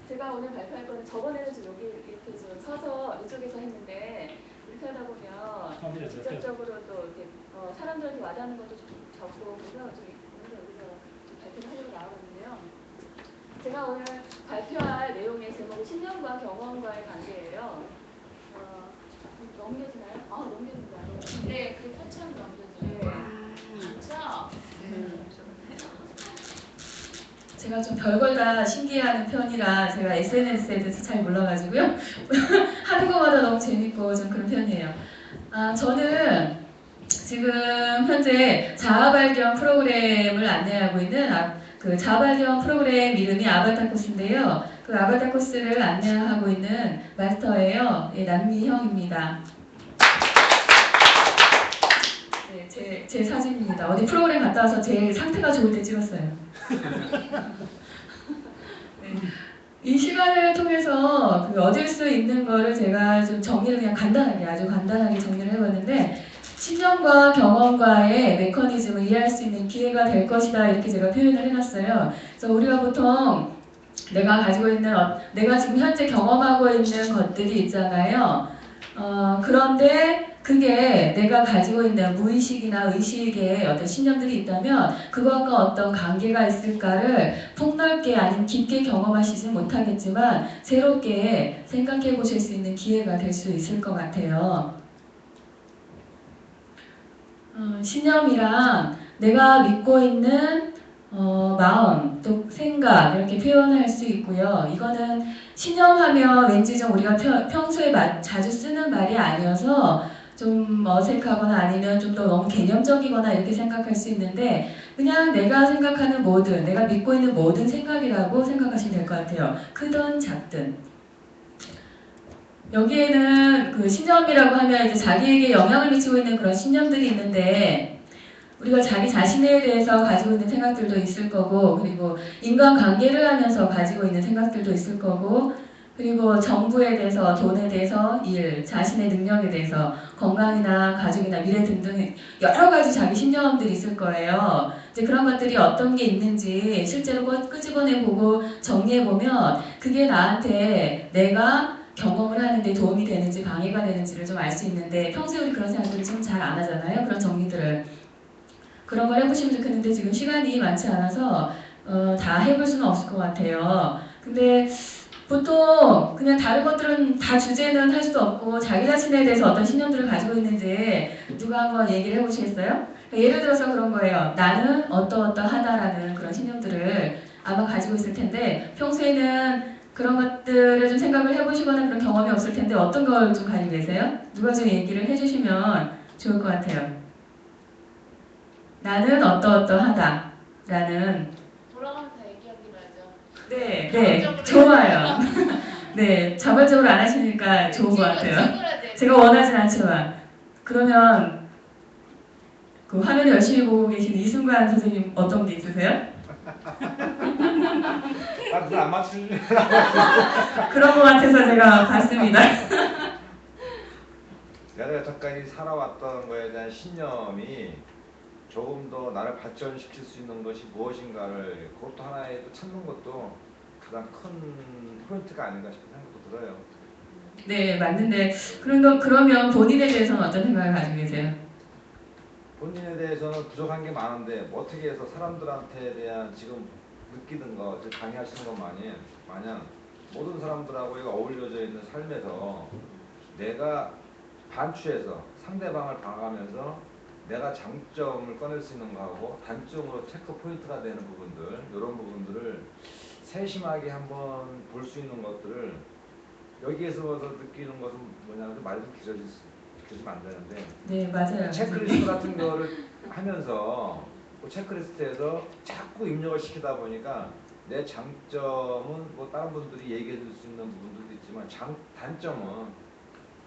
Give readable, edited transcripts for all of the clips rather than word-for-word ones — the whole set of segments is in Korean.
제가 오늘 발표할 거는 저번에는 좀 여기 이렇게 좀 서서 이쪽에서 했는데 이렇게 하다 보면 직접적으로 또 이렇게 사람들한테 와닿는 것도 좀 적고 그래서 좀 오늘은 여기서 좀 발표를 하려고 나오거든요. 제가 오늘 발표할 내용의 제목이 신념과 경험과의 관계예요. 넘겨지나요? 넘겨진다. 네, 그 터치하면 넘겨져요. 네. 진짜? 제가 좀 별걸 다 신기해하는 편이라 제가 SNS에 대해서 잘 몰라가지고요. 하는 것마다 너무 재밌고 좀 그런 편이에요. 저는 지금 현재 자아발견 프로그램을 안내하고 있는 그 자아발견 프로그램 이름이 아바타코스인데요. 그 아바타코스를 안내하고 있는 마스터예요. 예, 남미형입니다. 네, 제 사진입니다. 어디 프로그램 갔다 와서 제일 상태가 좋을 때 찍었어요. 네. 이 시간을 통해서 그 얻을 수 있는 거를 제가 좀 정리를 그냥 간단하게, 아주 간단하게 정리를 해봤는데, 신념과 경험과의 메커니즘을 이해할 수 있는 기회가 될 것이다, 이렇게 제가 표현을 해놨어요. 그래서 우리가 보통 내가 가지고 있는, 내가 지금 현재 경험하고 있는 것들이 있잖아요. 그런데 그게 내가 가지고 있는 무의식이나 의식의 어떤 신념들이 있다면 그것과 어떤 관계가 있을까를 폭넓게 아니면 깊게 경험하시지 못하겠지만 새롭게 생각해 보실 수 있는 기회가 될 수 있을 것 같아요. 신념이란 내가 믿고 있는 마음, 또 생각 이렇게 표현할 수 있고요. 이거는 신념하면 왠지 좀 우리가 평소에 자주 쓰는 말이 아니어서 좀 어색하거나 아니면 좀 더 너무 개념적이거나 이렇게 생각할 수 있는데 그냥 내가 생각하는 모든, 내가 믿고 있는 모든 생각이라고 생각하시면 될 것 같아요. 크든 작든. 여기에는 그 신념이라고 하면 이제 자기에게 영향을 미치고 있는 그런 신념들이 있는데 우리가 자기 자신에 대해서 가지고 있는 생각들도 있을 거고 그리고 인간관계를 하면서 가지고 있는 생각들도 있을 거고 그리고 정부에 대해서, 돈에 대해서, 일, 자신의 능력에 대해서, 건강이나 가족이나 미래 등등 여러 가지 자기 신념들이 있을 거예요. 이제 그런 것들이 어떤 게 있는지 실제로 끄집어내보고 정리해보면 그게 나한테 내가 경험을 하는데 도움이 되는지 방해가 되는지를 좀 알 수 있는데 평소에 우리 그런 생각들을 좀 잘 안 하잖아요. 그런 정리들을. 그런 걸 해보시면 좋겠는데 지금 시간이 많지 않아서 다 해볼 수는 없을 것 같아요. 근데 보통 그냥 다른 것들은 다 주제는 할 수도 없고 자기 자신에 대해서 어떤 신념들을 가지고 있는지 누가 한번 얘기를 해보시겠어요? 예를 들어서 그런 거예요. 나는 어떠하다라는 그런 신념들을 아마 가지고 있을 텐데 평소에는 그런 것들을 좀 생각을 해보시거나 그런 경험이 없을 텐데 어떤 걸 좀 가지고 계세요? 누가 좀 얘기를 해주시면 좋을 것 같아요. 나는 어떠하다 라는 돌아가면서 얘기하기로 하죠. 네, 좋아요. 네, 자발적으로 안 하시니까 좋은 것 같아요. 제가 원하진 않지만 그러면 그 화면 열심히 보고 계신 이순관 선생님 어떤 게 있으세요? 그거 안 맞추는 그런 것 같아서 제가 봤습니다. 내가 여태까지 살아왔던 거에 대한 신념이 조금 더 나를 발전시킬 수 있는 것이 무엇인가를 그것도 하나의 또 찾는 것도 가장 큰 포인트가 아닌가 싶은 생각도 들어요. 네, 맞는데 그러면 본인에 대해서는 어떤 생각을 가지고 계세요? 본인에 대해서는 부족한 게 많은데 뭐 어떻게 해서 사람들한테 대한 지금 느끼는 거, 강의하시는 것 마냥 모든 사람들하고 어울려져 있는 삶에서 내가 반추해서 상대방을 봐가면서 내가 장점을 꺼낼 수 있는 거하고 단점으로 체크 포인트가 되는 부분들 이런 부분들을 세심하게 한번 볼 수 있는 것들을 여기에서 느끼는 것은 뭐냐면 말이 좀 길어지면 안 되는데 네, 맞아요. 체크리스트 같은 거를 하면서 그 체크리스트에서 자꾸 입력을 시키다 보니까 내 장점은 뭐 다른 분들이 얘기해 줄 수 있는 부분들도 있지만 단점은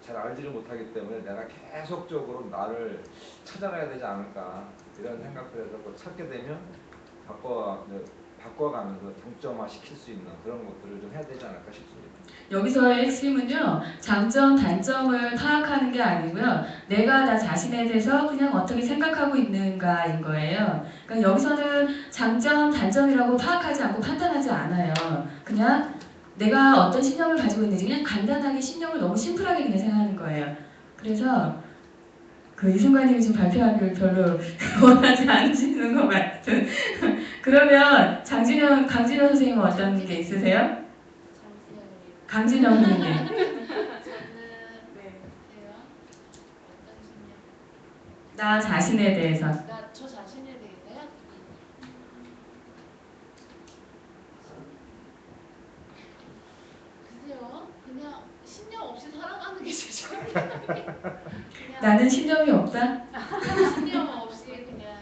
잘 알지를 못하기 때문에 내가 계속적으로 나를 찾아가야 되지 않을까 이런 생각들에서 찾게 되면 바꿔 바꿔가면서 동점화 시킬 수 있는 그런 것들을 좀 해야 되지 않을까 싶습니다. 여기서의 핵심은요, 장점, 단점을 파악하는 게 아니고요, 내가 나 자신에 대해서 그냥 어떻게 생각하고 있는가인 거예요. 그러니까 여기서는 장점, 단점이라고 파악하지 않고 판단하지 않아요. 그냥 내가 어떤 신념을 가지고 있는지 그냥 간단하게 신념을 너무 심플하게 그냥 생각하는 거예요. 그래서 그 이순관님이 지금 발표하기를 별로 원하지 않으시는 것 같은. 그러면 강진영 선생님은 어떤 게 있으세요? 잠시만요. 강진영 선생님. 저는 네. 제가 어떤 신념? 나 자신에 대해서. 저 자신에 대해서요? 글쎄요. 그냥 신념 없이 살아가는 게 제 신념이에요. 그냥 나는 신념이 없다? 신념 없이 그냥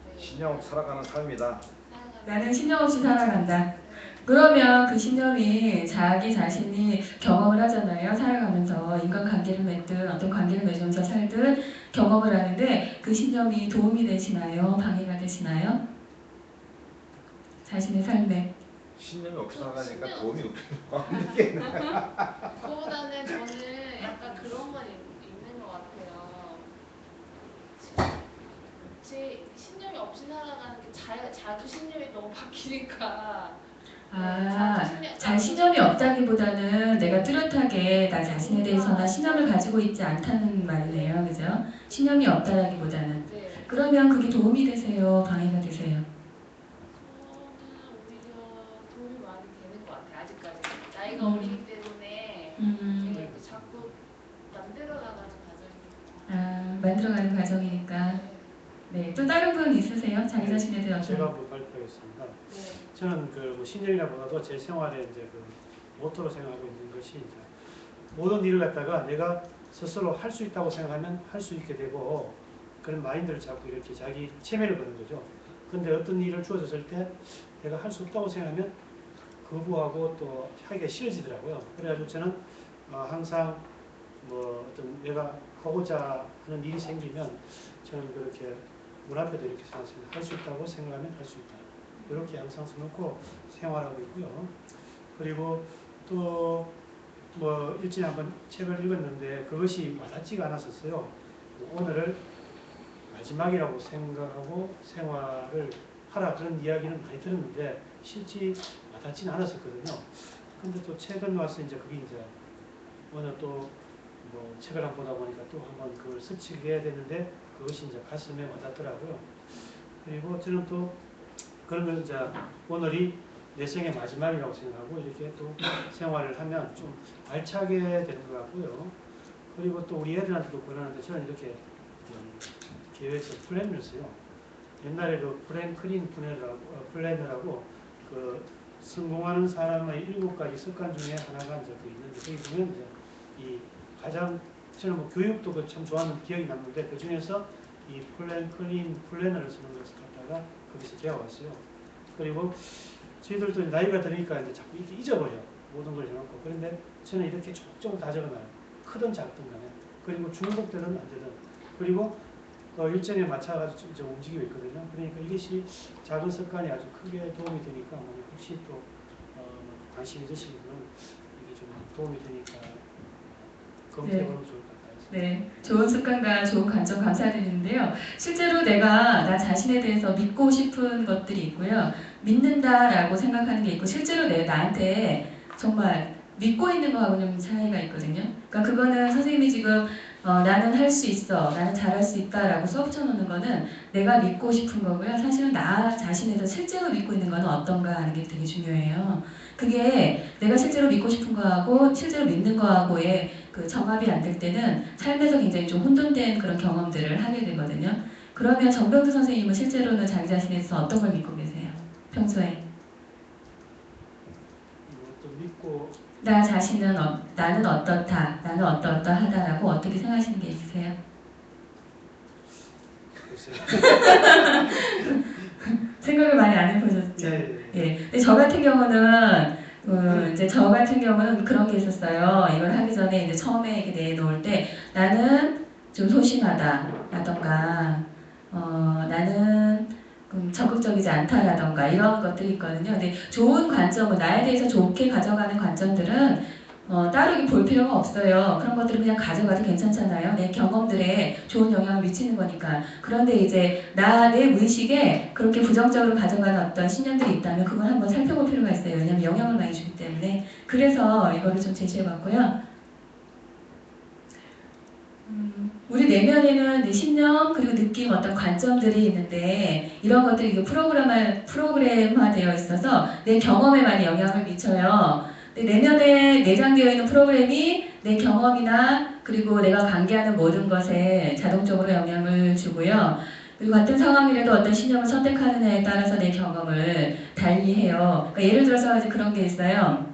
네, 신념 없이 살아가는 삶이다. 살아가는 나는 신념 없이 살아간다. 네. 그러면 그 신념이 자기 자신이 경험을 하잖아요. 살아가면서 인간관계를 맺든 어떤 관계를 맺으면서 살든 경험을 하는데 그 신념이 도움이 되시나요? 방해가 되시나요? 자신의 삶에. 신념이 없이 저 살아가니까 신념 도움이 없는 게 그거보다는 저는 약간 그런 건 있는 것 같아요. 제 신념이 없이 살아가는 게 자주 신념이 너무 바뀌니까. 잘 신념이 없다기보다는 내가 뚜렷하게 나 자신에 대해서나 신념을 가지고 있지 않다는 말이네요. 그죠? 신념이 없다라기보다는. 네. 그러면 그게 도움이 되세요? 방해가 되세요? 저는 오히려 도움이 많이 되는 것 같아요. 아직까지. 나이가 음. 어리기 때문에 제가 이렇게 자꾸 만들어나가는 과정이. 만들어가는 과정이니까. 네, 또 다른 분 있으세요? 자기 자신에 대해 제가 어떤? 한번 발표하겠습니다. 네. 저는 그뭐 신념이라보다도 제 생활에 이제 그 모토로 생각하고 있는 것이 이제 모든 일을 갖다가 내가 스스로 할 수 있다고 생각하면 할 수 있게 되고 그런 마인드를 잡고 이렇게 자기 체면을 거는 거죠. 근데 어떤 일을 주어졌을 때 내가 할 수 없다고 생각하면 거부하고 또 하기가 싫어지더라고요. 그래가지고 저는 항상 뭐 어떤 내가 하고자 하는 일이 생기면 저는 그렇게 문 앞에도 이렇게 생각했습니다. 할 수 있다고 생각하면 할 수 있다. 이렇게 항상 써놓고 생활하고 있고요. 그리고 또 뭐 일전에 한번 책을 읽었는데 그것이 와닿지가 않았었어요. 오늘을 마지막이라고 생각하고 생활을 하라 그런 이야기는 많이 들었는데 실제 와닿지는 않았었거든요. 근데 또 최근 와서 이제 그게 이제 오늘 또 뭐 책을 한 번 보다 보니까 또 한번 그걸 스치게 됐는데 그것이 이제 가슴에 와닿더라고요. 그리고 저는 또 그러면 이제 오늘이 내 생의 마지막이라고 생각하고 이렇게 또 생활을 하면 좀 알차게 되는 것 같고요. 그리고 또 우리 애들한테도 권하는데 저는 이렇게 계획서 플랜을 써요. 옛날에 그 프랭클린 플래너라고 그 성공하는 사람의 7가지 습관 중에 하나가 이제 그 있는데 거기 보면 이제 이 가장 저는 뭐 교육도 그 참 좋아하는 기억이 남는데 그 중에서 이 프랭클린 플래너를 쓰는 것을 갖다가 거기서 배워왔어요. 그리고 저희들도 나이가 드니까 이제 자꾸 이렇게 잊어버려 모든 걸 해놓고 그런데 저는 이렇게 쪽쪽을 다 적어놔요. 크든 작든 간에 그리고 중복되든 안 되든 그리고 일정에 맞춰가지고 이제 움직이고 있거든요. 그러니까 이것이 작은 습관이 아주 크게 도움이 되니까 혹시 또 관심 있으시면 이게 좀 도움이 되니까 검토해보면 좋을 것 같아요. 네, 좋은 습관과 좋은 관점 감사드리는데요. 실제로 내가 나 자신에 대해서 믿고 싶은 것들이 있고요. 믿는다라고 생각하는 게 있고 실제로 나한테 정말 믿고 있는 거하고는 차이가 있거든요. 그러니까 그거는 선생님이 지금 나는 할 수 있어, 나는 잘할 수 있다라고 써붙여놓는 거는 내가 믿고 싶은 거고요. 사실은 나 자신에서 실제로 믿고 있는 거는 어떤가 하는 게 되게 중요해요. 그게 내가 실제로 믿고 싶은 거하고 실제로 믿는 거하고의 그 정합이 안 될 때는 삶에서 굉장히 좀 혼돈된 그런 경험들을 하게 되거든요. 그러면 정병두 선생님은 실제로는 자기 자신에서 어떤 걸 믿고 계세요? 평소에 또 믿고 나 자신은 나는 어떻다, 나는 어떠하다라고 어떻게 생각하시는 게 있으세요? 글쎄요. 생각을 많이 안 해보셨죠? 예. 예. 근데 저 같은 경우는 이제 저 같은 경우는 그런 게 있었어요. 이걸 하기 전에 이제 처음에 이렇게 내놓을 때 나는 좀 소심하다라던가 나는 적극적이지 않다라던가 이런 것들이 있거든요. 근데 좋은 관점은 나에 대해서 좋게 가져가는 관점들은 따로 이렇게 볼 필요가 없어요. 그런 것들을 그냥 가져가도 괜찮잖아요. 내 경험들에 좋은 영향을 미치는 거니까. 그런데 이제 내 무의식에 그렇게 부정적으로 가져가는 어떤 신념들이 있다면 그걸 한번 살펴볼 필요가 있어요. 왜냐하면 영향을 많이 주기 때문에. 그래서 이거를 좀 제시해봤고요. 우리 내면에는 내 신념 그리고 느낌 어떤 관점들이 있는데 이런 것들이 이게 프로그램화되어 있어서 내 경험에 많이 영향을 미쳐요. 내면에 내장되어 있는 프로그램이 내 경험이나 그리고 내가 관계하는 모든 것에 자동적으로 영향을 주고요. 그리고 같은 상황이라도 어떤 신념을 선택하느냐에 따라서 내 경험을 달리해요. 그러니까 예를 들어서 이제 그런 게 있어요.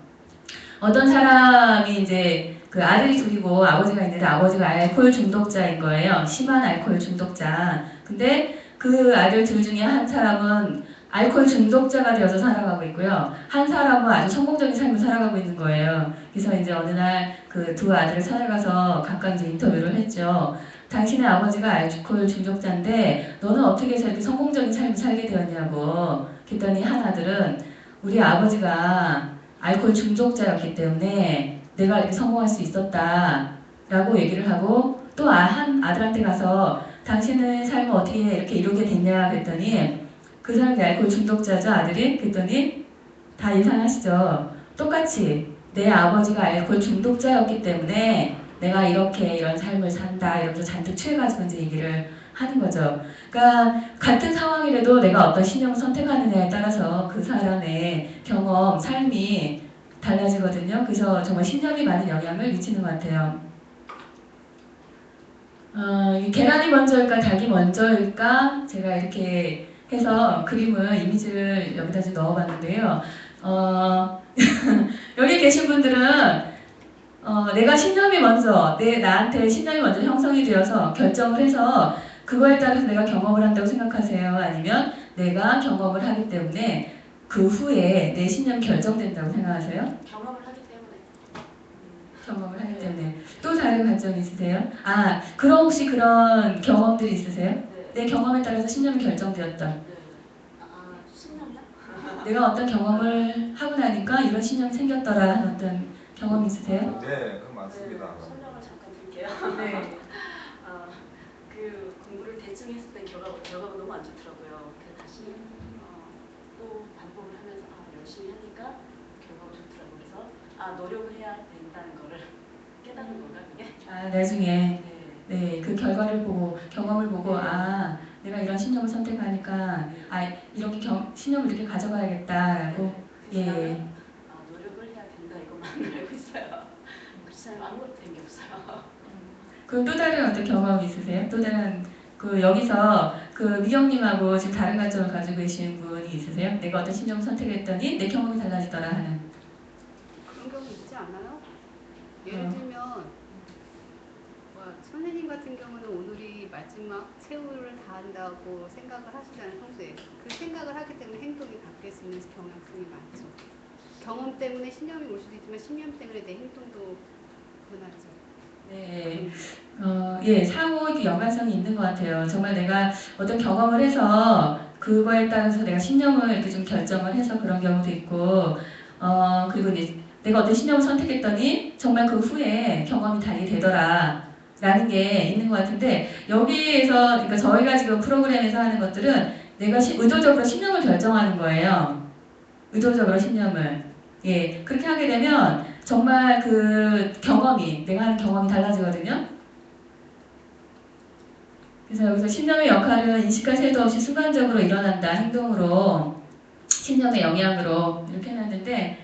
어떤 사람이 이제 그 아들이 둘이고 아버지가 있는데 아버지가 알코올 중독자인 거예요. 심한 알코올 중독자. 근데 그 아들 둘 중에 한 사람은 알코올 중독자가 되어서 살아가고 있고요. 한 사람은 아주 성공적인 삶을 살아가고 있는 거예요. 그래서 이제 어느 날 그 두 아들을 찾아가서 각각 이제 인터뷰를 했죠. 당신의 아버지가 알코올 중독자인데 너는 어떻게 해서 이렇게 성공적인 삶을 살게 되었냐고. 그랬더니 한 아들은 우리 아버지가 알코올 중독자였기 때문에 내가 이렇게 성공할 수 있었다라고 얘기를 하고 또 한 아들한테 가서 당신의 삶을 어떻게 이렇게 이루게 됐냐 그랬더니 그 사람이 알코올 중독자죠 아들이? 그랬더니 다 인상하시죠. 똑같이 내 아버지가 알코올 중독자였기 때문에 내가 이렇게 이런 삶을 산다 이러면서 잔뜩 취해가지고 이제 얘기를 하는 거죠. 그러니까 같은 상황이라도 내가 어떤 신념을 선택하느냐에 따라서 그 사람의 경험, 삶이 달라지거든요. 그래서 정말 신념이 많은 영향을 미치는 것 같아요. 이 계란이 먼저일까 닭이 먼저일까 제가 이렇게 해서 그림을 이미지를 여기다 좀 넣어봤는데요. 여기 계신 분들은 내가 신념이 먼저 나한테 신념이 먼저 형성이 되어서 결정을 해서 그거에 따라서 내가 경험을 한다고 생각하세요? 아니면 내가 경험을 하기 때문에 그 후에 내 신념이 결정된다고 생각하세요? 경험을 하기 때문에. 경험을 하기 때문에 또 다른 관점이 있으세요? 그럼 혹시 그런 경험들이 있으세요? 네. 내 경험에 따라서 신념이 결정되었다. 네. 신념이요? 내가 어떤 경험을 하고 나니까 이런 신념이 생겼더라 하는 어떤 경험이 있으세요? 네, 그건 맞습니다. 설명을 잠깐 드릴게요. 네. 그 공부를 대충 했을 때 결과가 너무 안 좋더라고요. 그래서 다시 또 반복을 하면서 열심히 하니까 결과가 좋더라고요. 그래서 노력을 해야 된다는 거를 깨닫는 건가 그게? 나중에 네. 그 결과를 보고 경험을 보고 내가 이런 신념을 선택하니까 이렇게 신념을 이렇게 가져가야겠다라고 그래서 예. 나는 노력을 해야 된다 이것만 알고 있어요. 그렇지 않으면 아무것도 된 게 없어요. 그럼 또 다른 어떤 경험이 있으세요? 또 다른 여기서 미경님하고 지금 다른 관점을 가지고 계신 분이 있으세요? 내가 어떤 신념을 선택했더니 내 경험이 달라지더라 하는. 그런 경우 있지 않나요? 예를 들면 선생님 같은 경우는 오늘이 마지막 최후를 다한다고 생각을 하시잖아요. 평소에 그 생각을 하기 때문에 행동이 바뀔 수 있는 경향성이 많죠. 경험 때문에 신념이 올 수도 있지만 신념 때문에 내 행동도 변하죠. 네, 상호 이렇게 연관성이 있는 것 같아요. 정말 내가 어떤 경험을 해서 그거에 따라서 내가 신념을 이렇게 좀 결정을 해서 그런 경우도 있고, 그리고 이제 내가 어떤 신념을 선택했더니 정말 그 후에 경험이 달리 되더라. 라는 게 있는 것 같은데, 여기에서, 그러니까 저희가 지금 프로그램에서 하는 것들은 내가 의도적으로 신념을 결정하는 거예요. 의도적으로 신념을. 예, 그렇게 하게 되면 정말 내가 하는 경험이 달라지거든요. 그래서 여기서 신념의 역할은 인식과 새도 없이 순간적으로 일어난다. 행동으로, 신념의 영향으로 이렇게 해놨는데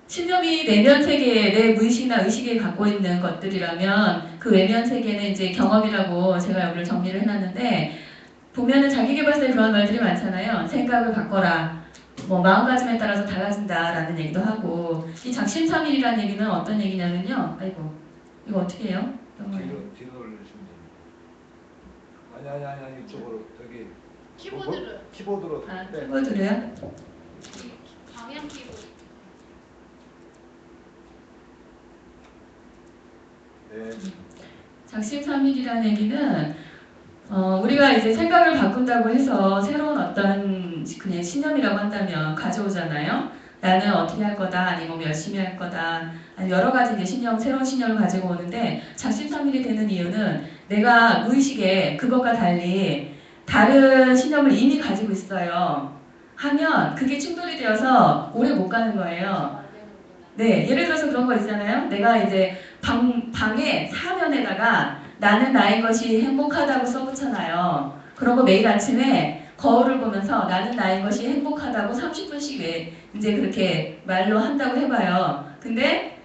신념이 내면 세계에 내 무의식이나 의식이 갖고 있는 것들이라면 그 외면 세계는 이제 경험이라고 제가 여기를 정리를 해놨는데 보면은 자기계발서에 그런 말들이 많잖아요. 생각을 바꿔라. 마음가짐에 따라서 달라진다라는 얘기도 하고 이 작심삼일이라는 얘기는 어떤 얘기냐면요. 이거 어떻게 해요? 뒤로 올려주시면 됩니다. 아니 이쪽으로 저기 키보드를 키보드로 키보드로요? 방향 키보드. 네. 작심삼일이라는 얘기는 우리가 이제 생각을 바꾼다고 해서 새로운 어떤 그냥 신념이라고 한다면 가져오잖아요. 나는 어떻게 할 거다, 아니면 뭐 열심히 할 거다, 아니 여러 가지 이제 신념, 새로운 신념을 가지고 오는데 작심삼일이 되는 이유는 내가 무의식에 그것과 달리 다른 신념을 이미 가지고 있어요. 하면 그게 충돌이 되어서 오래 못 가는 거예요. 안 되는구나. 네, 예를 들어서 그런 거 있잖아요. 내가 이제 방에 사면에다가 나는 나인 것이 행복하다고 써붙여놔요. 그런 거 매일 아침에 거울을 보면서 나는 나인 것이 행복하다고 30분씩 이제 그렇게 말로 한다고 해봐요. 근데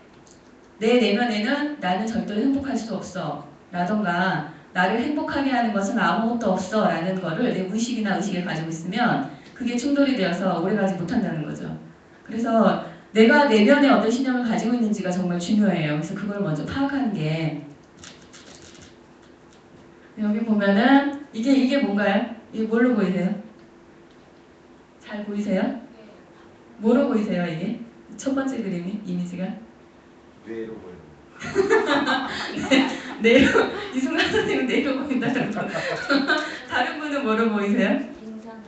내 내면에는 나는 절대로 행복할 수 없어. 라던가 나를 행복하게 하는 것은 아무것도 없어. 라는 거를 내 무의식이나 의식에 가지고 있으면 그게 충돌이 되어서 오래가지 못한다는 거죠. 그래서 내가 내면에 어떤 신념을 가지고 있는지가 정말 중요해요. 그래서 그걸 먼저 파악하는 게 여기 보면은 이게 뭔가요? 이게 뭘로 보이세요? 잘 보이세요? 네. 뭐로 보이세요 이게? 첫 번째 그림이 이미지가 뇌로 보이는 내로 이승환 선생님 내로 보인다는 거. 다른 분은 뭐로 보이세요? 빙산으로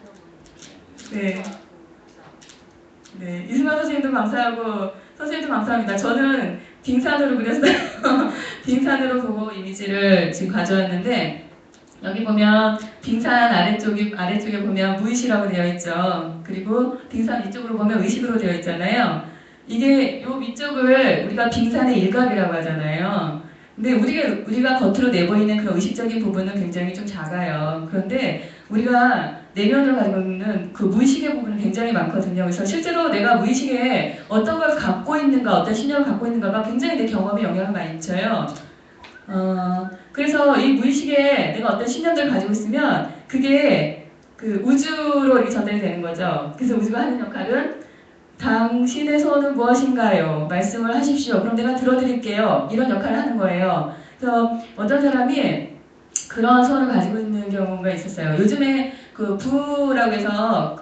네. 네, 이승환 선생님도 감사하고 선생님도 감사합니다. 저는 빙산으로 그렸어요. 빙산으로 보고 이미지를 지금 가져왔는데 여기 보면 빙산 아래쪽에 보면 무의식이라고 되어 있죠. 그리고 빙산 위쪽으로 보면 의식으로 되어 있잖아요. 이게 요 위쪽을 우리가 빙산의 일각이라고 하잖아요. 근데 우리가 겉으로 내보이는 그런 의식적인 부분은 굉장히 좀 작아요. 그런데 우리가 내면을 가지고 있는 그 무의식의 부분은 굉장히 많거든요. 그래서 실제로 내가 무의식에 어떤 걸 갖고 있는가, 어떤 신념을 갖고 있는가가 굉장히 내 경험에 영향을 많이 미쳐요. 그래서 이 무의식에 내가 어떤 신념들을 가지고 있으면 그게 그 우주로 이렇게 전달이 되는 거죠. 그래서 우주가 하는 역할은 당신의 소원은 무엇인가요? 말씀을 하십시오. 그럼 내가 들어드릴게요. 이런 역할을 하는 거예요. 그래서 어떤 사람이 그런 소원을 가지고 있는 경우가 있었어요. 요즘에 그 부라고 해서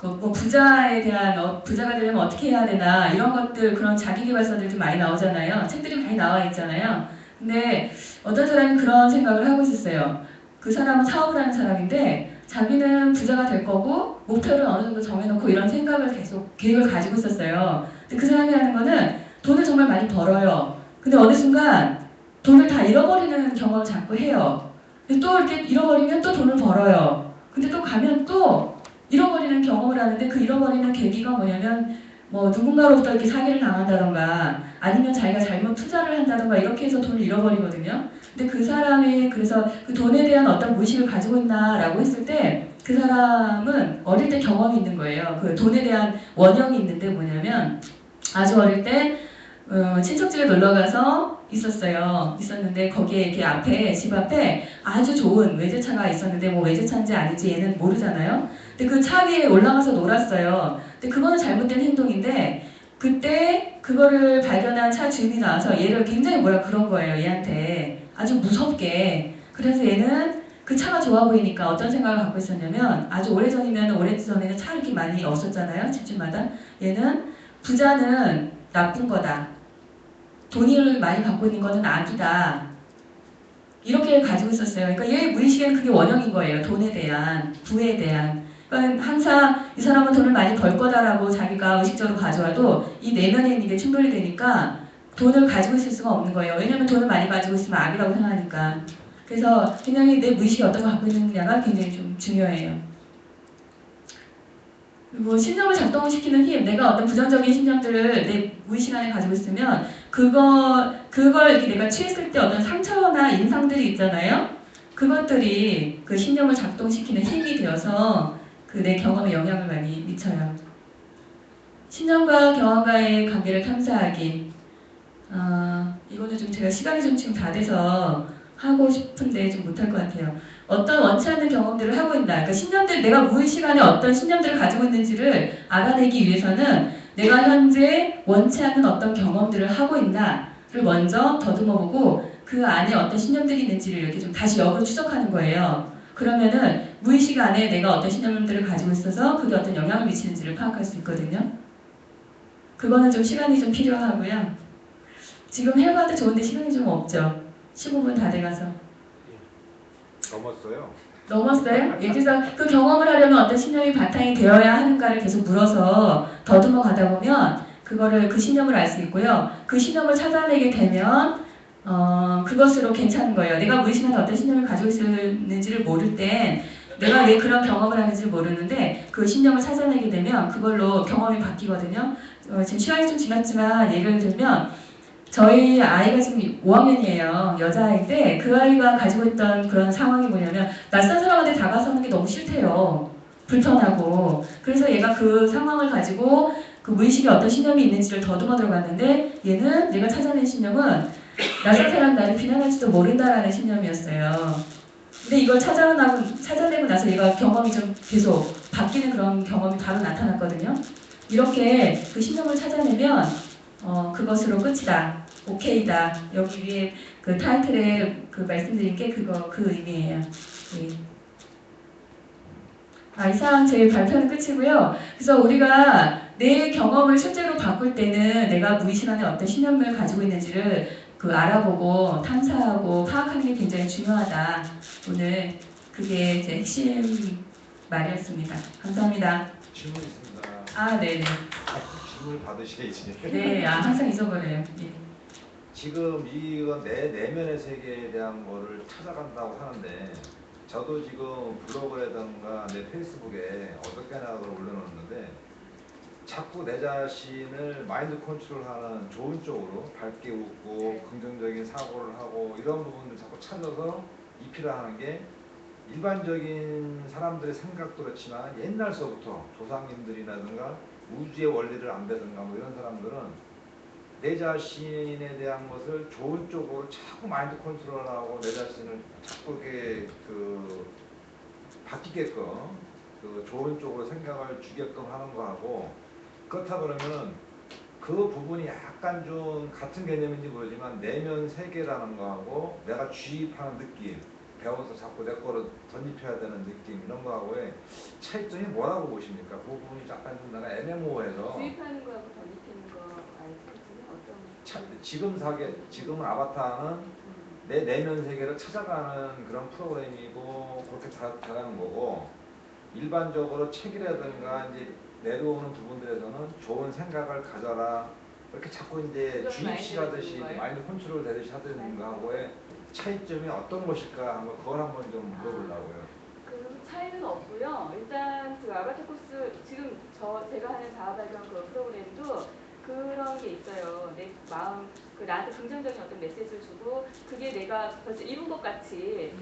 뭐 부자에 대한 부자가 되려면 어떻게 해야 되나 이런 것들 그런 자기계발서들 좀 많이 나오잖아요. 책들이 많이 나와 있잖아요. 근데 어떤 사람이 그런 생각을 하고 있었어요. 그 사람은 사업을 하는 사람인데 자기는 부자가 될 거고 목표를 어느 정도 정해놓고 이런 생각을 계속 계획을 가지고 있었어요. 근데 그 사람이 하는 거는 돈을 정말 많이 벌어요. 근데 어느 순간 돈을 다 잃어버리는 경험을 자꾸 해요. 근데 또 이렇게 잃어버리면 또 돈을 벌어요. 근데 또 가면 또 잃어버리는 경험을 하는데 그 잃어버리는 계기가 뭐냐면 뭐 누군가로부터 이렇게 사기를 당한다던가 아니면 자기가 잘못 투자를 한다던가 이렇게 해서 돈을 잃어버리거든요. 근데 그 사람이 그래서 그 돈에 대한 어떤 무의식을 가지고 있나라고 했을 때 그 사람은 어릴 때 경험이 있는 거예요. 그 돈에 대한 원형이 있는데 뭐냐면 아주 어릴 때 친척 집에 놀러 가서 있었는데 거기에 이렇게 앞에 집 앞에 아주 좋은 외제차가 있었는데 뭐 외제차인지 아닌지 얘는 모르잖아요. 근데 그 차 위에 올라가서 놀았어요. 근데 그거는 잘못된 행동인데 그때 그거를 발견한 차 주인이 나와서 얘를 굉장히 그런 거예요. 얘한테 아주 무섭게. 그래서 얘는 그 차가 좋아 보이니까 어떤 생각을 갖고 있었냐면 아주 오래전에는 차 이렇게 많이 없었잖아요. 집집마다. 얘는 부자는 나쁜 거다. 돈을 많이 갖고 있는 것은 악이다. 이렇게 가지고 있었어요. 그러니까 얘 무의식에는 그게 원형인 거예요. 돈에 대한, 부에 대한. 그러니까 항상 이 사람은 돈을 많이 벌 거다라고 자기가 의식적으로 가져와도 이 내면에 있는 게 충돌이 되니까 돈을 가지고 있을 수가 없는 거예요. 왜냐하면 돈을 많이 가지고 있으면 악이라고 생각하니까. 그래서 굉장히 내 무의식이 어떤 걸 갖고 있느냐가 굉장히 좀 중요해요. 그리고 신념을 작동시키는 힘, 내가 어떤 부정적인 신념들을 내 무의식 안에 가지고 있으면 그걸 이렇게 내가 취했을 때 어떤 상처나 인상들이 있잖아요. 그것들이 그 신념을 작동시키는 힘이 되어서 그 내 경험에 영향을 많이 미쳐요. 신념과 경험과의 관계를 탐사하기. 이거는 좀 제가 시간이 좀 지금 다 돼서 하고 싶은데 좀 못할 것 같아요. 어떤 원치 않는 경험들을 하고 있나. 그러니까 신념들, 내가 무의식 안에 어떤 신념들을 가지고 있는지를 알아내기 위해서는 내가 현재 원치 않는 어떤 경험들을 하고 있나를 먼저 더듬어 보고 그 안에 어떤 신념들이 있는지를 이렇게 좀 다시 역으로 추적하는 거예요. 그러면은 무의식 안에 내가 어떤 신념들을 가지고 있어서 그게 어떤 영향을 미치는지를 파악할 수 있거든요. 그거는 좀 시간이 좀 필요하고요. 지금 해봐도 좋은데 시간이 좀 없죠. 15분 다 돼가서. 넘었어요. 넘었어요? 예, 그래서 그 경험을 하려면 어떤 신념이 바탕이 되어야 하는가를 계속 물어서 더듬어 가다 보면 그거를 그 신념을 알 수 있고요. 그 신념을 찾아내게 되면 그것으로 괜찮은 거예요. 내가 무의식한테 어떤 신념을 가지고 있었는지를 모를 땐 내가 왜 그런 경험을 하는지 모르는데 그 신념을 찾아내게 되면 그걸로 경험이 바뀌거든요. 지금 시간이 좀 지났지만 예를 들면 저희 아이가 지금 5학년이에요. 여자아이인데 그 아이가 가지고 있던 그런 상황이 뭐냐면 낯선 사람한테 다가서는 게 너무 싫대요. 불편하고. 그래서 얘가 그 상황을 가지고 그 무의식에 어떤 신념이 있는지를 더듬어 들어갔는데 얘는 내가 찾아낸 신념은 낯선 사람 나를 비난할지도 모른다라는 신념이었어요. 근데 이걸 찾아내고 나서 얘가 경험이 좀 계속 바뀌는 그런 경험이 바로 나타났거든요. 이렇게 그 신념을 찾아내면 그것으로 끝이다. 오케이다. 여기 위에 그 타이틀에 그 말씀드린 게 그 의미예요. 네. 이상 제 발표는 끝이고요. 그래서 우리가 내 경험을 실제로 바꿀 때는 내가 무의식 안에 어떤 신념을 가지고 있는지를 알아보고 탐사하고 파악하는 게 굉장히 중요하다. 오늘 그게 제 핵심 말이었습니다. 감사합니다. 질문 있습니다. 네네. 질문 받으셔야지. 네, 항상 잊어버려요. 예. 지금 이거 내 내면의 세계에 대한 거를 찾아간다고 하는데 저도 지금 블로그라든가 내 페이스북에 어떻게나 그걸 올려놓는데 자꾸 내 자신을 마인드 컨트롤하는 좋은 쪽으로 밝게 웃고 긍정적인 사고를 하고 이런 부분들 자꾸 찾아서 입히라 하는 게 일반적인 사람들의 생각도 그렇지만 옛날서부터 조상님들이라든가 우주의 원리를 안 배든가 뭐 이런 사람들은 내 자신에 대한 것을 좋은 쪽으로 자꾸 마인드 컨트롤하고 내 자신을 자꾸 이렇게 바뀌게끔 좋은 쪽으로 생각을 주게끔 하는 거하고 그렇다 그러면은 그 부분이 약간 좀 같은 개념인지 모르지만 내면 세계라는 거하고 내가 주입하는 느낌 배워서 자꾸 내 거를 덧입혀야 되는 느낌 이런 거하고의 차이점이 뭐라고 보십니까? 그 부분이 약간 좀 나는 애매모호해서 주입하는 거하고 덧입히는 거 알거든요. 어떤 지금은 아바타는 내 내면 세계를 찾아가는 그런 프로그램이고 그렇게 다가는 거고 일반적으로 책이라든가 이제 내려오는 부분들에서는 좋은 생각을 가져라 이렇게 자꾸 이제 주입식 하듯이 마인드 컨트롤 되듯이 하는 거하고의 차이점이 어떤 것일까 한번 그걸 한번 좀 물어보려고요. 그 차이는 없고요. 일단 그 아바타 코스 지금 제가 하는 자아발견 그 프로그램도 그런 게 있어요. 내 마음 나한테 긍정적인 어떤 메시지를 주고 그게 내가 벌써 이룬 것 같이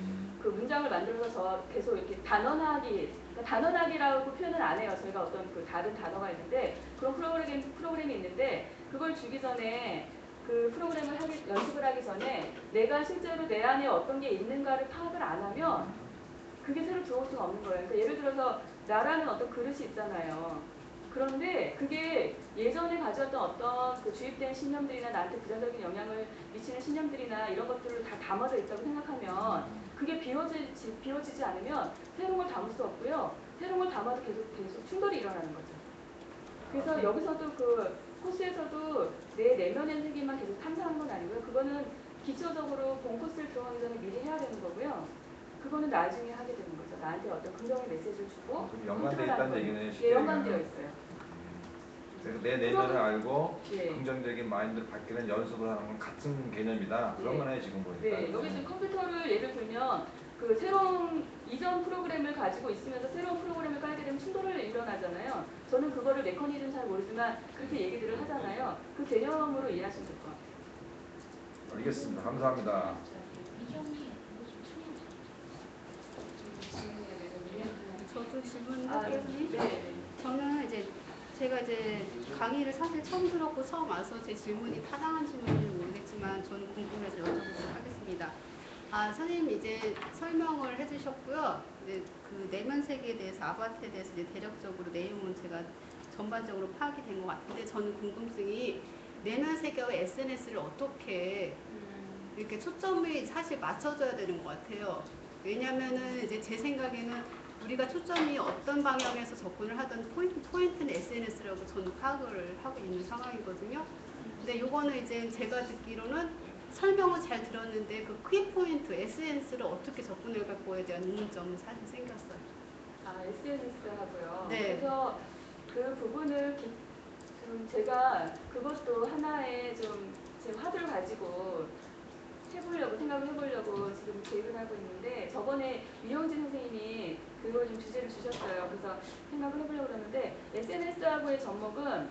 그 문장을 만들어서 계속 이렇게 단언하기 그러니까 단언하기라고 표현을 안 해요. 저희가 어떤 그 다른 단어가 있는데 그런 프로그램이 있는데 그걸 주기 전에 그 프로그램을 연습을 하기 전에 내가 실제로 내 안에 어떤 게 있는가를 파악을 안 하면 그게 새로 들어올 수가 없는 거예요. 그러니까 예를 들어서 나라는 어떤 그릇이 있잖아요. 그런데 그게 예전에 가졌던 어떤 그 주입된 신념들이나 나한테 부정적인 영향을 미치는 신념들이나 이런 것들을 다 담아져 있다고 생각하면 그게 비워지지 않으면 새로운 걸 담을 수 없고요. 새로운 걸 담아도 계속 충돌이 일어나는 거죠. 그래서 여기서도 그 코스에서도 내 내면의 세계만 계속 탐사하는 건 아니고요. 그거는 기초적으로 본 코스를 들어가기 전에 미리 해야 되는 거고요. 그거는 나중에 하게 되는 거죠. 나한테 어떤 긍정의 메시지를 주고 그럼 연관되어 있다는 얘기네. 예, 연관되어 있어요. 그래서 내 내면을 알고 예. 긍정적인 마인드를 바뀌는 연습을 하는 건 같은 개념이다. 그런 거네 지금 보니까. 네, 여기 지금 컴퓨터를 예를 들면 그 새로운 이전 프로그램을 가지고 있으면서 새로운 프로그램을 깔게 되면 충돌을 일어나잖아요. 저는 그거를 메커니즘 잘 모르지만 그렇게 얘기들을 하잖아요. 그 개념으로 이해하시면 될 것 같아요. 알겠습니다. 감사합니다. 저도 질문할게요. 네. 저는 제가 강의를 사실 처음 들었고 처음 와서 제 질문이 타당한 질문인지 모르겠지만 저는 궁금해서 여쭤보도록 하겠습니다. 선생님 설명을 해주셨고요. 그 내면 세계에 대해서 아바타에 대해서 대략적으로 내용은 제가 전반적으로 파악이 된 것 같은데 저는 궁금증이 내면 세계와 SNS를 어떻게 이렇게 초점이 사실 맞춰져야 되는 것 같아요. 왜냐면은 제 생각에는 우리가 초점이 어떤 방향에서 접근을 하던 포인트는 SNS라고 저는 파악을 하고 있는 상황이거든요. 근데 요거는 제가 듣기로는 설명은 잘 들었는데 그 키포인트, 에센스를 어떻게 접근해 갈 거에 대한 의문점은 사실 생겼어요. 아, SNS하고요. 네. 그래서 그 부분을 좀 제가 그것도 하나의 좀 제 화두를 가지고 생각을 해보려고 지금 계획을 하고 있는데 저번에 유영진 선생님이 그걸 좀 주제를 주셨어요. 그래서 생각을 해보려고 그러는데 SNS하고의 접목은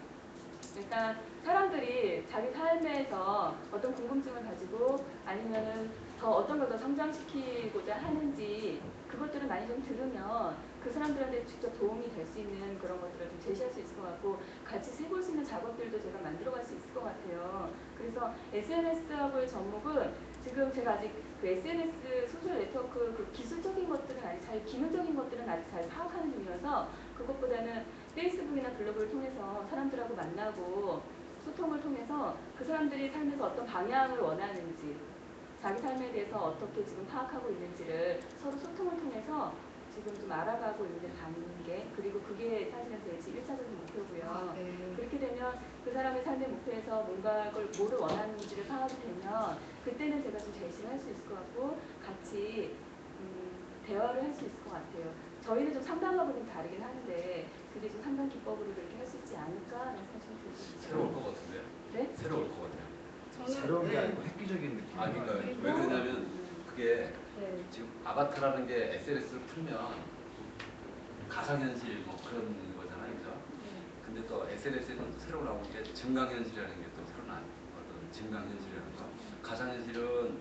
일단 사람들이 자기 삶에서 어떤 궁금증을 가지고 아니면은 더 어떤 걸 더 성장시키고자 하는지 그것들을 많이 좀 들으면 그 사람들한테 직접 도움이 될 수 있는 그런 것들을 좀 제시할 수 있을 것 같고 같이 세볼 수 있는 작업들도 제가 만들어갈 수 있을 것 같아요. 그래서 SNS하고의 접목은 지금 제가 아직 그 SNS 소셜 네트워크 그 기술적인 것들은 아직 잘 기능적인 것들은 아직 잘 파악하는 중이어서 그것보다는 페이스북이나 블로그를 통해서 사람들하고 만나고 소통을 통해서 그 사람들이 삶에서 어떤 방향을 원하는지 자기 삶에 대해서 어떻게 지금 파악하고 있는지를 서로 소통을 통해서 지금 좀 알아가고 있는 단계 그리고 그게 사실은 제 1차적인 목표고요. 아, 네. 그렇게 되면 그 사람의 삶의 목표에서 뭔가 뭐를 원하는지를 파악이 되면 그때는 제가 좀 제시를 할 수 있을 것 같고 같이 대화를 할 수 있을 것 같아요. 저희는 좀 상담하고 좀 다르긴 하는데 그게 좀 상담 기법으로 그렇게 할 수 있지 않을까라는 생각이 들고 새로울 것 같은데요? 네? 새로울 것 같아요. 새로운 게 네. 아니고 획기적인 느낌. 아, 그러니까 왜 그리고- 그러냐면 그게 네. 지금 아바타라는 게 SNS를 풀면 가상현실 뭐 그런 거잖아요, 그죠? 근데 또 SNS에는 새로 나온 게 증강현실이라는 게 또 새로 나온 어떤 증강현실이라는 거. 가상현실은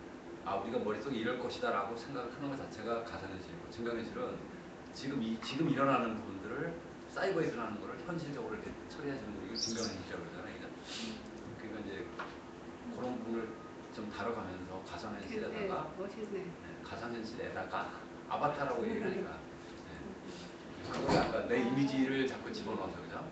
우리가 머릿속에 이럴 것이다라고 생각을 하는 것 자체가 가상현실이고 증강현실은 지금 일어나는 부분들을 사이버에서 일어나는 거를 현실적으로 이렇게 처리해주는 거 이걸 증강현실이라고 그러잖아요, 그죠? 그러니까 이제 그런 부분을 좀 다뤄가면서 가상현실에다가 멋있네. 가상현실에다가 아바타라고 얘기를 하니까 그걸 아까 내 이미지를 자꾸 집어넣어서 그죠?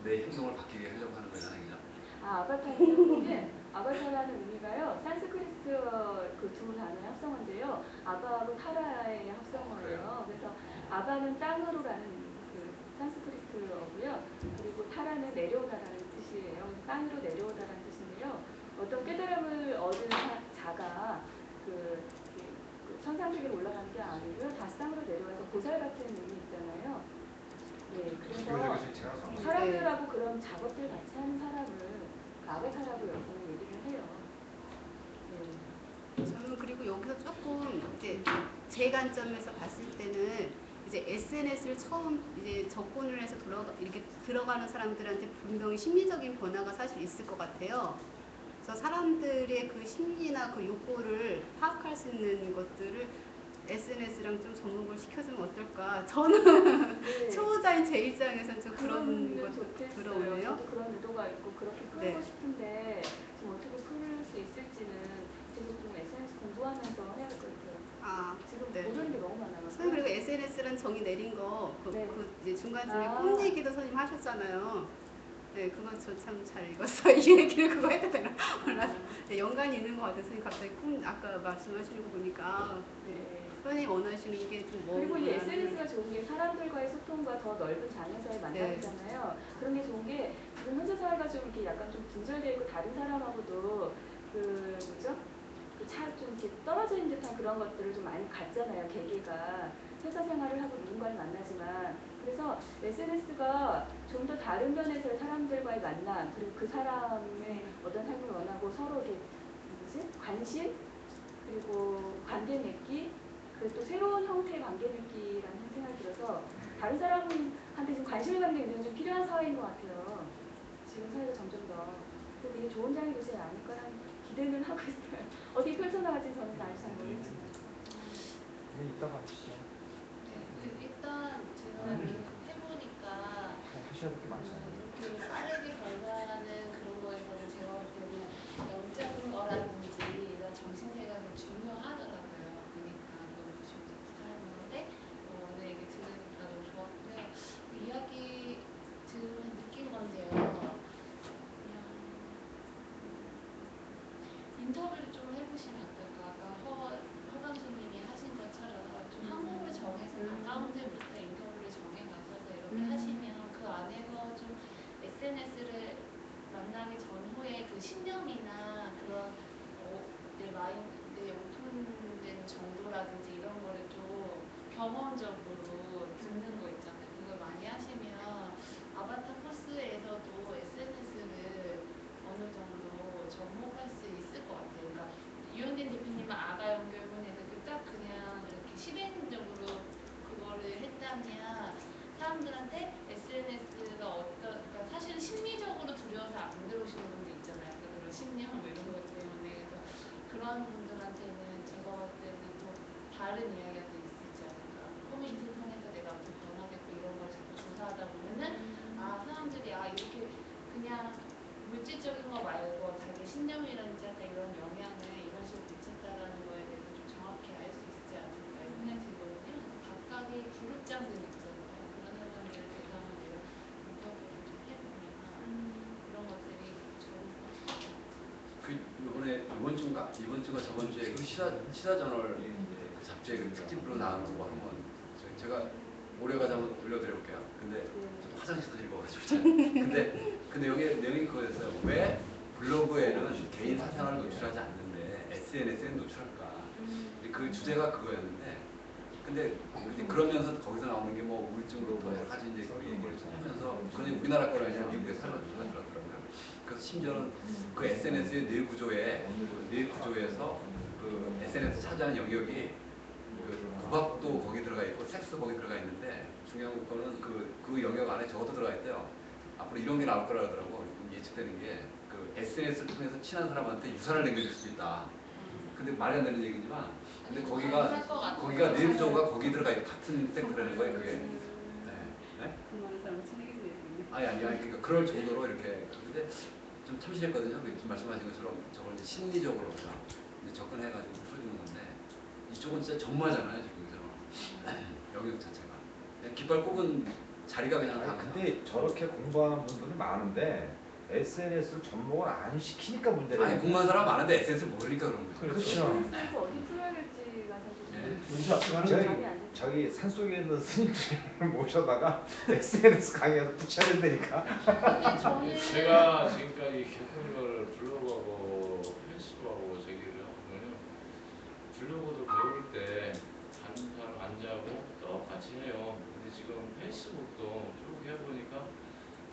내 행동을 바뀌게 하려고 하는 거잖아요, 그죠? 아바타라는 의미는 아바타라는 의미가요. 산스크리트 그 두 단어의 합성어인데요. 아바하고 타라의 합성어예요. 그래서 아바는 땅으로라는 그 산스크리트어고요. 그리고 타라는 내려오다라는 뜻이에요. 땅으로 내려오다라는 뜻인데요. 어떤 깨달음을 얻은 자가 그 천상세계로 올라가는 게 아니고요. 다시 땅으로 내려와서 보살 같은 의미 있잖아요. 네, 그래서 종교적인 실체가 상관. 사람들하고 그런 작업들 같이 하는 사람을 그 아바타라고 여기는 얘기를 해요. 네. 저는 그리고 여기서 조금 이제 제 관점에서 봤을 때는 이제 SNS를 처음 이제 접근을 해서 이렇게 들어가는 사람들한테 분명히 심리적인 변화가 사실 있을 것 같아요. 그래서 사람들의 그 심리나 그 욕구를 파악할 수 있는 것들을 SNS랑 좀 접목을 시켜주면 어떨까? 저는 네. 초보자인 제 입장에서는 좀 그런 그러면 것도 좋겠어요. 들어오네요. 저도 그런 의도가 있고 그렇게 풀고 네. 싶은데 지금 어떻게 풀 수 있을지는 계속 좀 SNS 공부하면서 해야 될 것 같아요. 아, 지금 네. 모르는 게 너무 많아요. 선생님 그리고 SNS란 정의 내린 거, 네. 그 이제 중간중에 아. 꿈 얘기도 선생님 하셨잖아요. 네, 그거 저 참 잘 읽었어요. 이 얘기를 그거 해도 되나 몰라서. 네, 연관이 있는 것 같아서 선생님 갑자기 꿈 아까 말씀하시는 거 보니까 네. 선생님 원하시는 게 좀 그리고 이 뭐구나. SNS가 좋은 게 사람들과의 소통과 더 넓은 장에서의 만남이잖아요. 그런 게 좋은 게 지금 현재 사회가 좀 이렇게 약간 좀 분절되어 있고 다른 사람하고도 그 뭐죠? 좀 이렇게 떨어져 있는 듯한 그런 것들을 좀 많이 갖잖아요. 계기가 회사 생활을 하고 누군가를 만나지만 그래서 SNS가 좀 더 다른 면에서의 사람들과의 만남 그리고 그 사람의 어떤 삶을 원하고 서로 이렇게 관심 그리고 관계 맺기 그리고 또 새로운 형태의 관계 맺기라는 생각이 들어서 다른 사람한테 좀 관심을 갖는 게 요즘 좀 필요한 사회인 것 같아요. 지금 사회가 점점 더. 그래서 되게 좋은 장이 되지 않을까라는 기대는 하고 있어요. 어떻게 펼쳐나갈지 저는 아직 잘 모르겠지만. 이따가 하시죠. 네, 일단 제가 해보니까 하셔야 될 게 많잖아요. 이렇게 빠르게 변화하는 그런 거에서는 제가 볼 때는 영적인 거라든지 이런 정신세계가 더 중요하더라고요. 그러니까 너무 중요하는 건데 오늘 얘기 들으니까 너무 좋았고요. 이야기 들으면 느낀 건데요. 그냥 인터뷰를 좀 해보시면 어떨까? 아까 허감수님이 하신 것처럼 좀 항목을 정해서 가까운데부터 인터뷰를 정해가셔서 이렇게 하시면 그 안에서 좀 SNS를 만나기 전후에 그 신념이나 그런 내 마인드에 오픈된 정도라든지 이런 거를 좀 경험적으로 듣는 거 있잖아요. 그걸 많이 하시면 아바타 코스에서도 SNS를 어느 정도 접목할 수 있을 것 같아요. 그러니까 유현진 대표님은 아가 연결문에서 딱 그냥 이렇게 실행적으로 그거를 했다면 사람들한테 SNS가 그러니까 사실은 심리적으로 두려워서 안 들어오시는 분들 있잖아요. 그러니까 그런 심리학 뭐 이런 것 때문에 그래서 그런 분들한테는 제가 봤을 때는 또 다른 이야기가 또 있지 않을까. 커뮤니티를 통해서 내가 어떻게 변화됐고 이런 걸 자꾸 조사하다 보면은 사람들이 이렇게 그냥 물질적인 거 말고 자기 신념이라든지 약간 이런 영향을 이런 식으로 미쳤다라는 거에 대해서 좀 정확히 알 수 있지 않을까 이런 생각이 들거든요. 각각의 그룹장들이 있잖아요. 그런 사람들을 대상으로 내가 인터뷰를 좀 해보면 그런 것들이 좋은 것 같아요. 이번 주가 저번 주에 그 시사저널 그 잡지의 그 특집으로 나오는 거 한번 제가 모레까지 한번 올려드려볼게요. 근데 저도 화장실에서 읽어가지고 근데 그 내용이 그거였어요. 왜 블로그에는 개인 사생활을 노출하지 않는데 SNS에 노출할까? 그 주제가 그거였는데 근데 이제 그러면서 거기서 나오는 게 뭐 우울증으로부터 여러 가지 이제 그 얘기를 좀 하면서 그건 우리나라 거라 아니라 미국에 살았더라고요. 그래서 심지어는 그 SNS의 뇌 구조에서 그 SNS 차지하는 영역이 그 구박도 거기 들어가 있고 섹스도 거기 들어가 있는데 중요한 거는 그 영역 안에 저것도 들어가 있대요. 앞으로 이런 게 나올 거라 하더라고. 예측되는 게 그 SNS를 통해서 친한 사람한테 유산을 남겨줄 수 있다. 근데 말이 안 되는 얘기지만 근데 거기가 뇌 구조가 거기 들어가 있고 같은 섹터라는 거예요. 그게. 네? 많은 사람 친해지는 아니 그러니까 그럴 정도로 이렇게 근데 좀 참신했거든요. 지금 말씀하신 것처럼 저걸 이제 심리적으로 이제 접근해가지고 풀어주는 건데 이쪽은 진짜 전무하잖아요 지금 그죠? 영역 자체가 그냥 깃발 꼽은 자리가 그냥 다. 근데 저렇게 공부하는 분들이 많은데 SNS를 접목을 안 시키니까 문제래요. 아니 공부한 사람 많은데 SNS를 모르니까 그런 거죠. 그렇죠. 그래서 어디 풀어야 될지가 사실 네. 문제 앞서가는 거죠. 저기 산속에 있는 스님들을 모셔다가 SNS 강의에서 붙여야 된다니까. 제가 지금까지 겪은 걸 블로그하고 페이스북하고 제기를 하거든요. 블로그도 배울 때 다른 사람 안 자고 똑같이 해요. 근데 지금 페이스북도 쭉 해보니까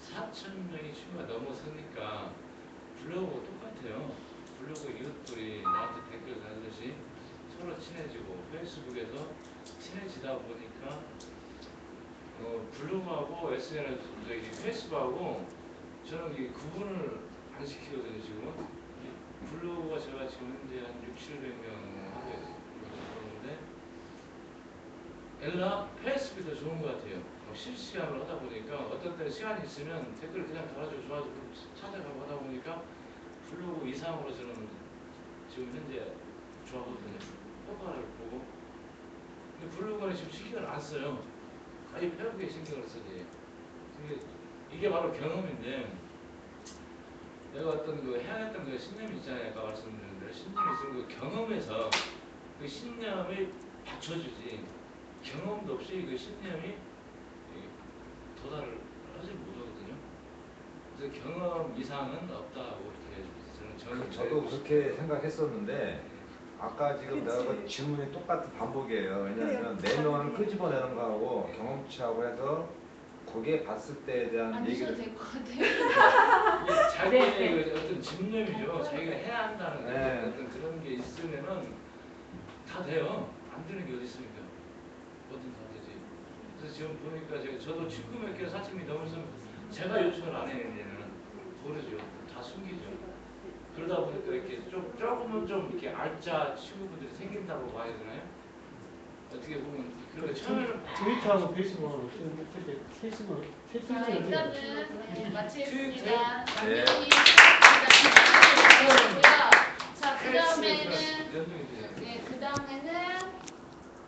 4,000명이 추가 넘어서니까 블로그가 똑같아요. 블로그 이웃들이 나한테 댓글 달듯이 서로 친해지고 페이스북에서 친해지다 보니까 블로그하고 SNS, 페이스북하고 저는 이 구분을 안 시키거든요. 지금은 블로그가 제가 지금 현재 한 600~700명 하고 있는데 엘라 페이스북이 더 좋은 것 같아요. 실시간으로 하다 보니까 어떤 때 시간이 있으면 댓글 그냥 달아주고 좋아지고 찾아가고 하다 보니까 블로그 이상으로 저는 지금 현재 좋아하거든요. 효과를 보고. 근데 블로그는 지금 신경을 안 써요. 아예 페이스북에 신경을 쓰지. 이게 바로 경험인데 내가 어떤 그 해야했던 그 신념이 있잖아요. 아까 말씀드린 대로 신념이 있으면 그 경험에서 그 신념이 받쳐주지 경험도 없이 그 신념이 도달을 하지 못하거든요. 그래서 경험 이상은 없다고 이렇게 저는 저도 그렇게 생각했었는데 아까 지금 내가 그 질문이 똑같은 반복이에요. 왜냐하면 내면을 끄집어내는 거하고 경험치하고 해서 거기에 봤을 때에 대한 안 얘기를 주셔도 될 것 같아요. 이게 자기의 그 어떤 집념이죠. 자기가 해야 한다는 네. 어떤 그런 게 있으면은 다 돼요. 안 되는 게 어디 있습니까? 뭐든 다 되지. 그래서 지금 보니까 저도 19 몇 개 사칭이 넘어서 제가 요청을 안 해요. 이제는 모르죠. 다 숨기죠. 그러다 보니까 이렇게 조금은 좀 이렇게 알짜 친구분들이 생긴다고 봐야 되나요? 어떻게 보면 그런데 처음에는 트위터하고 페이스북은 어떻게 페이스북 자, 채팅을 일단은 마치겠습니다. 네. 장면이 자, 그 다음에는 연동이 돼요. 그 다음에는